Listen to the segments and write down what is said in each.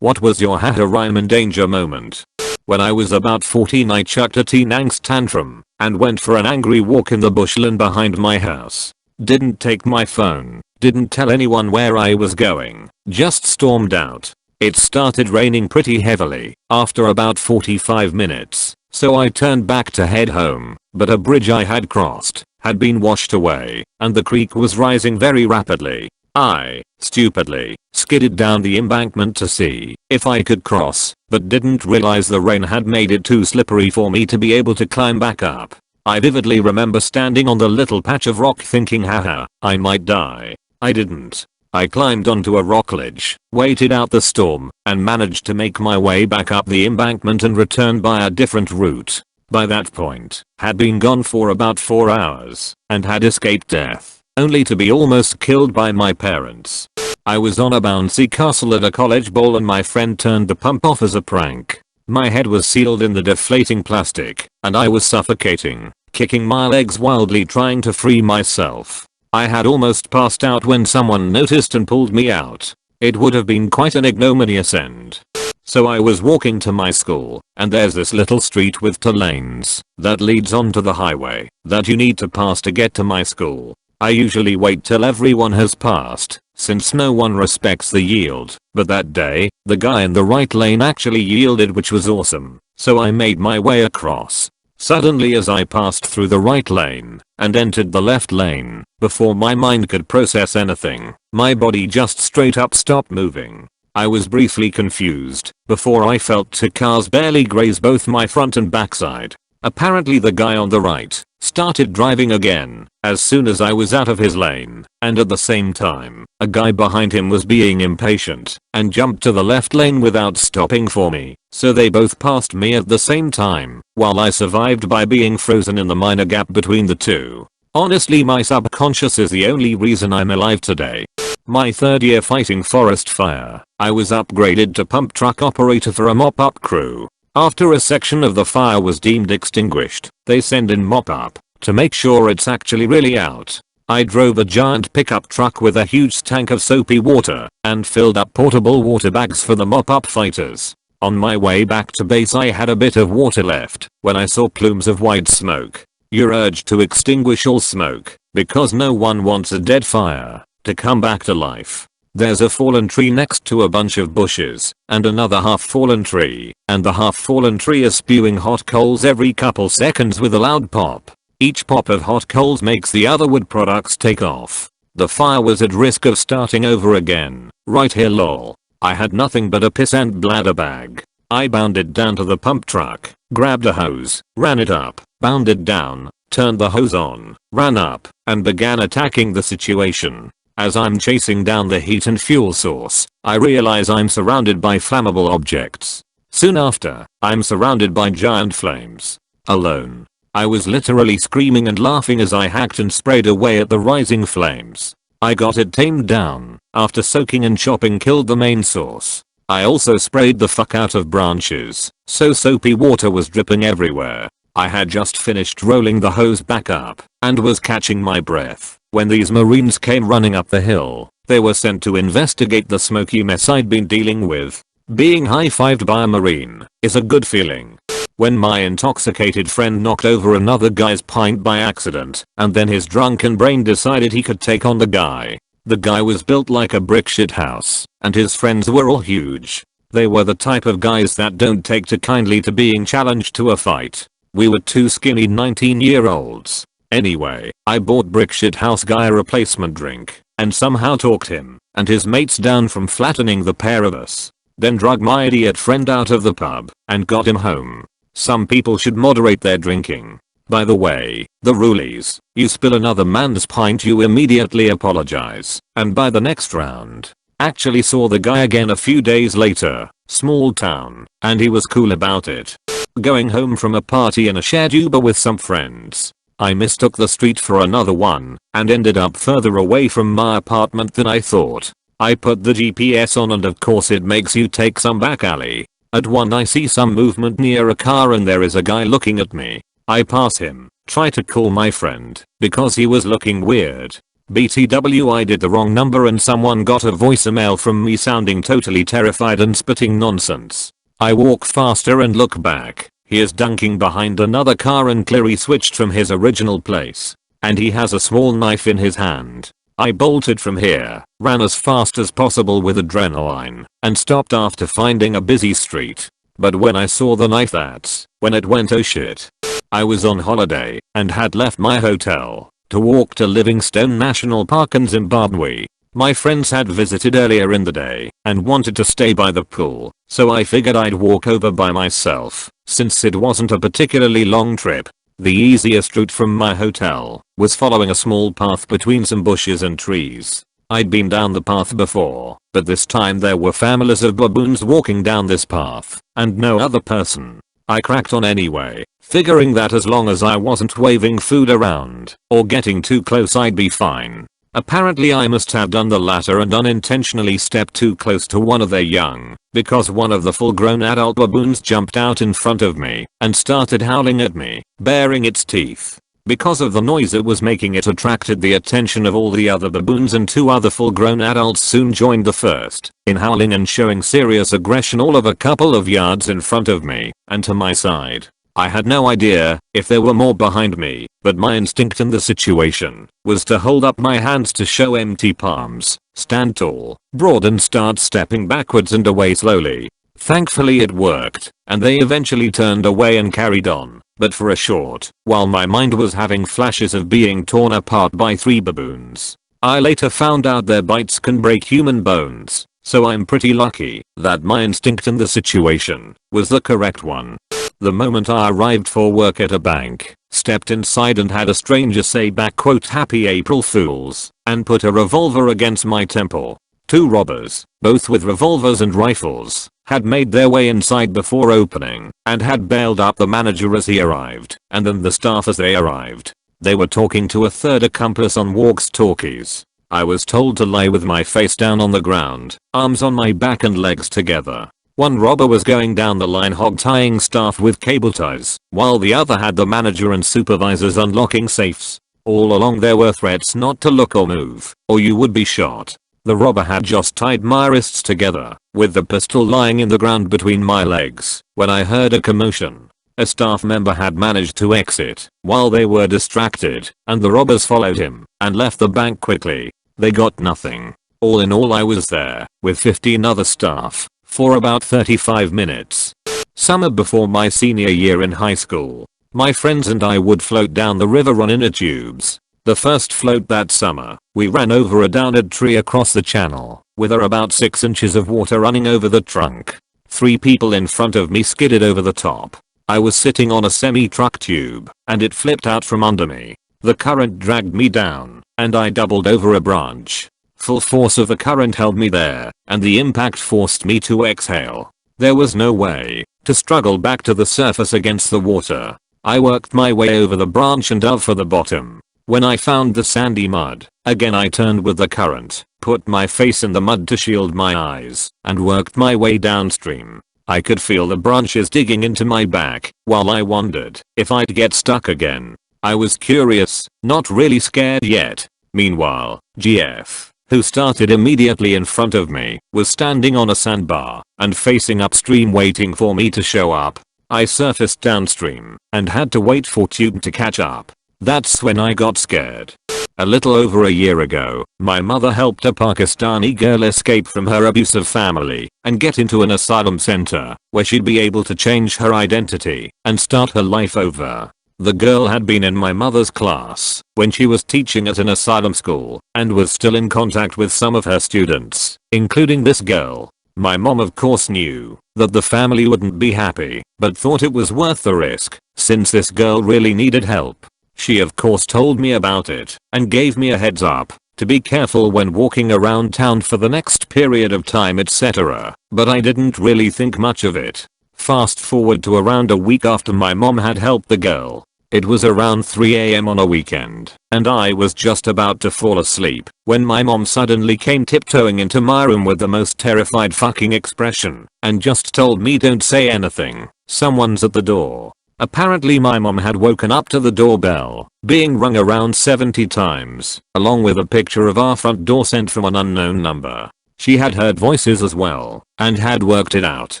What was your haha rhyme in danger moment? When I was about 14 I chucked a teen angst tantrum and went for an angry walk in the bushland behind my house. Didn't take my phone, didn't tell anyone where I was going, just stormed out. It started raining pretty heavily after about 45 minutes, so I turned back to head home, but a bridge I had crossed had been washed away and the creek was rising very rapidly. I, stupidly, skidded down the embankment to see if I could cross, but didn't realize the rain had made it too slippery for me to be able to climb back up. I vividly remember standing on the little patch of rock thinking haha, I might die. I didn't. I climbed onto a rock ledge, waited out the storm, and managed to make my way back up the embankment and return by a different route. By that point, had been gone for about 4 hours, and had escaped death, only to be almost killed by my parents. I was on a bouncy castle at a college ball and my friend turned the pump off as a prank. My head was sealed in the deflating plastic, and I was suffocating, kicking my legs wildly trying to free myself. I had almost passed out when someone noticed and pulled me out. It would have been quite an ignominious end. So I was walking to my school, and there's this little street with 2 lanes that leads onto the highway that you need to pass to get to my school. I usually wait till everyone has passed, since no one respects the yield, but that day, the guy in the right lane actually yielded, which was awesome, so I made my way across. Suddenly as I passed through the right lane and entered the left lane, before my mind could process anything, my body just straight up stopped moving. I was briefly confused before I felt 2 cars barely graze both my front and backside. Apparently the guy on the right started driving again as soon as I was out of his lane, and at the same time, a guy behind him was being impatient and jumped to the left lane without stopping for me, so they both passed me at the same time, while I survived by being frozen in the minor gap between the two. Honestly, my subconscious is the only reason I'm alive today. My 3rd year fighting forest fire, I was upgraded to pump truck operator for a mop-up crew. After a section of the fire was deemed extinguished, they send in mop-up to make sure it's actually really out. I drove a giant pickup truck with a huge tank of soapy water and filled up portable water bags for the mop-up fighters. On my way back to base I had a bit of water left when I saw plumes of white smoke. You're urged to extinguish all smoke because no one wants a dead fire to come back to life. There's a fallen tree next to a bunch of bushes and another half fallen tree, and the half fallen tree is spewing hot coals every couple seconds with a loud pop. Each pop of hot coals makes the other wood products take off. The fire was at risk of starting over again. Right here lol. I had nothing but a piss and bladder bag. I bounded down to the pump truck, grabbed a hose, ran it up, bounded down, turned the hose on, ran up, and began attacking the situation. As I'm chasing down the heat and fuel source, I realize I'm surrounded by flammable objects. Soon after, I'm surrounded by giant flames. Alone. I was literally screaming and laughing as I hacked and sprayed away at the rising flames. I got it tamed down after soaking and chopping killed the main source. I also sprayed the fuck out of branches, so soapy water was dripping everywhere. I had just finished rolling the hose back up and was catching my breath when these Marines came running up the hill. They were sent to investigate the smoky mess I'd been dealing with. Being high-fived by a Marine is a good feeling. When my intoxicated friend knocked over another guy's pint by accident, and then his drunken brain decided he could take on the guy. The guy was built like a brick shit house, and his friends were all huge. They were the type of guys that don't take too kindly to being challenged to a fight. We were 2 skinny 19-year-olds. Anyway, I bought brick shit house guy a replacement drink, and somehow talked him and his mates down from flattening the pair of us. Then drug my idiot friend out of the pub and got him home. Some people should moderate their drinking. By the way, the rule is, you spill another man's pint you immediately apologize, and by the next round. Actually saw the guy again a few days later, small town, and he was cool about it. Going home from a party in a shared Uber with some friends. I mistook the street for another one, and ended up further away from my apartment than I thought. I put the GPS on and of course it makes you take some back alley. At one I see some movement near a car and there is a guy looking at me. I pass him, try to call my friend, because he was looking weird. BTW, I did the wrong number and someone got a voicemail from me sounding totally terrified and spitting nonsense. I walk faster and look back. He is dunking behind another car and clearly switched from his original place. And he has a small knife in his hand. I bolted from here, ran as fast as possible with adrenaline, and stopped after finding a busy street. But when I saw the knife, that's when it went oh shit. I was on holiday and had left my hotel to walk to Livingstone National Park in Zimbabwe. My friends had visited earlier in the day and wanted to stay by the pool, so I figured I'd walk over by myself since it wasn't a particularly long trip. The easiest route from my hotel was following a small path between some bushes and trees. I'd been down the path before, but this time there were families of baboons walking down this path and no other person. I cracked on anyway, figuring that as long as I wasn't waving food around or getting too close I'd be fine. Apparently I must have done the latter and unintentionally stepped too close to one of their young, because one of the full-grown adult baboons jumped out in front of me and started howling at me, baring its teeth. Because of the noise it was making, it attracted the attention of all the other baboons, and 2 other full-grown adults soon joined the first in howling and showing serious aggression all of a couple of yards in front of me and to my side. I had no idea if there were more behind me, but my instinct in the situation was to hold up my hands to show empty palms, stand tall, broad, and start stepping backwards and away slowly. Thankfully it worked, and they eventually turned away and carried on, but for a short while my mind was having flashes of being torn apart by 3 baboons. I later found out their bites can break human bones, so I'm pretty lucky that my instinct in the situation was the correct one. The moment I arrived for work at a bank, stepped inside and had a stranger say back quote "Happy April Fools" and put a revolver against my temple. 2 robbers, both with revolvers and rifles, had made their way inside before opening and had bailed up the manager as he arrived and then the staff as they arrived. They were talking to a third accomplice on walkie-talkies. I was told to lie with my face down on the ground, arms on my back and legs together. One robber was going down the line hog-tying staff with cable ties, while the other had the manager and supervisors unlocking safes. All along there were threats not to look or move, or you would be shot. The robber had just tied my wrists together, with the pistol lying in the ground between my legs, when I heard a commotion. A staff member had managed to exit while they were distracted, and the robbers followed him and left the bank quickly. They got nothing. All in all, I was there with 15 other staff for about 35 minutes. Summer before my senior year in high school, my friends and I would float down the river on inner tubes. The first float that summer, we ran over a downed tree across the channel, with about 6 inches of water running over the trunk. 3 people in front of me skidded over the top. I was sitting on a semi-truck tube, and it flipped out from under me. The current dragged me down, and I doubled over a branch. Full force of the current held me there, and the impact forced me to exhale. There was no way to struggle back to the surface against the water. I worked my way over the branch and dove for the bottom. When I found the sandy mud, again I turned with the current, put my face in the mud to shield my eyes, and worked my way downstream. I could feel the branches digging into my back, while I wondered if I'd get stuck again. I was curious, not really scared yet. Meanwhile, GF, who started immediately in front of me, was standing on a sandbar and facing upstream waiting for me to show up. I surfaced downstream and had to wait for tube to catch up. That's when I got scared. A little over a year ago, my mother helped a Pakistani girl escape from her abusive family and get into an asylum center where she'd be able to change her identity and start her life over. The girl had been in my mother's class when she was teaching at an asylum school and was still in contact with some of her students, including this girl. My mom of course knew that the family wouldn't be happy, but thought it was worth the risk since this girl really needed help. She of course told me about it and gave me a heads up to be careful when walking around town for the next period of time, etc. But I didn't really think much of it. Fast forward to around a week after my mom had helped the girl. It was around 3 AM on a weekend, and I was just about to fall asleep when my mom suddenly came tiptoeing into my room with the most terrified fucking expression and just told me, "Don't say anything, someone's at the door." Apparently my mom had woken up to the doorbell being rung around 70 times, along with a picture of our front door sent from an unknown number. She had heard voices as well, and had worked it out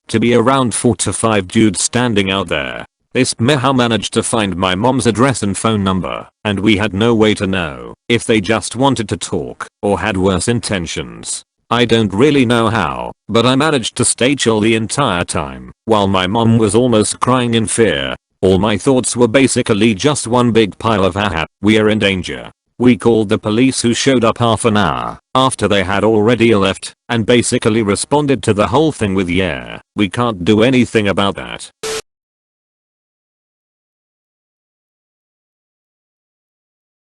to be around 4 to 5 dudes standing out there. They somehow managed to find my mom's address and phone number, and we had no way to know if they just wanted to talk or had worse intentions. I don't really know how, but I managed to stay chill the entire time while my mom was almost crying in fear. All my thoughts were basically just one big pile of haha, we are in danger. We called the police, who showed up half an hour after they had already left and basically responded to the whole thing with, yeah, we can't do anything about that.